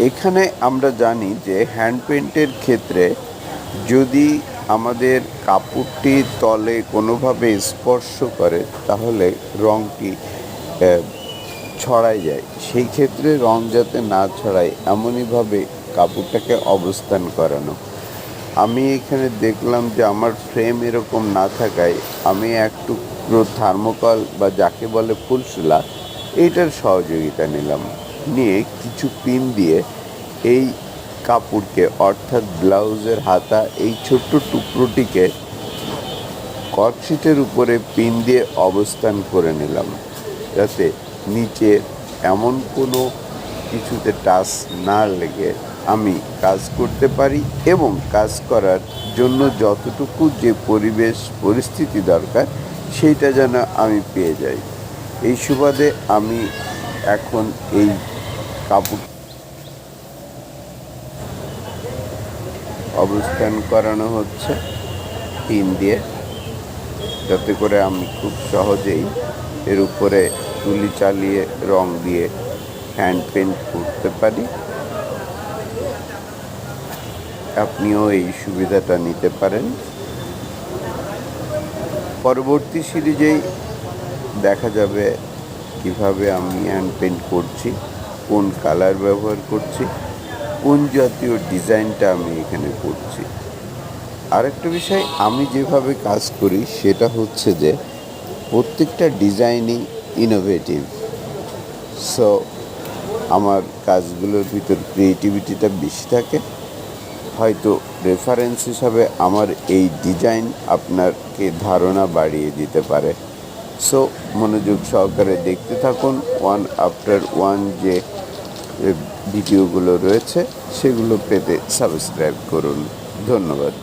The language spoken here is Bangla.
এখানে আমরা জানি যে হ্যান্ড পেইন্টের ক্ষেত্রে যদি আমাদের কাপড়টি তলে কোনোভাবে স্পর্শ করে তাহলে রঙটি ছড়ায় যায়। সেই ক্ষেত্রে রং যাতে না ছড়ায় এমনইভাবে কাপড়টাকে অবস্থান করানো। আমি এখানে দেখলাম যে আমার ফ্রেম এরকম না থাকায় আমি এক টুকরো থার্মোকল বা যাকে বলে ফুলশোলা এইটার সহযোগিতা নিলাম। নিয়ে কিছু পিন দিয়ে এই কাপড়কে অর্থাৎ ব্লাউজের হাতা এই ছোট্ট টুকরোটিকে কটশিটের উপরে পিন দিয়ে অবস্থান করে নিলাম, যাতে নিচে এমন কোনো কিছুতে টাচ না লেগে আমি কাজ করতে পারি এবং কাজ করার জন্য যতটুকু যে পরিবেশ পরিস্থিতি দরকার সেইটা যেন আমি পেয়ে যাই। এই সুবাদে আমি এখন এই কাপড় অবস্থান করানো হচ্ছে পিন দিয়ে, যাতে করে আমি খুব সহজেই এর উপরে তুলি চালিয়ে রং দিয়ে হ্যান্ড পেইন্ট করতে পারি। আপনিও এই সুবিধাটা নিতে পারেন। পরবর্তী সিরিজেই দেখা যাবে কিভাবে আমি হ্যান্ড পেইন্ট করছি, কোন কালার ব্যবহার করছি, কোন জাতীয় ডিজাইনটা আমি এখানে করছি। আরেকটা বিষয়, আমি যেভাবে কাজ করি সেটা হচ্ছে যে প্রত্যেকটা ডিজাইনই ইনোভেটিভ। সো আমার কাজগুলোর ভিতর ক্রিয়েটিভিটিটা বেশি থাকে। হয়তো রেফারেন্স হিসাবে আমার এই ডিজাইন আপনাকে ধারণা বাড়িয়ে দিতে পারে। সো মনোযোগ সহকারে দেখতে থাকুন। ওয়ান আফটার ওয়ান যে ভিডিওগুলো রয়েছে সেগুলো পেতে সাবস্ক্রাইব করুন। ধন্যবাদ।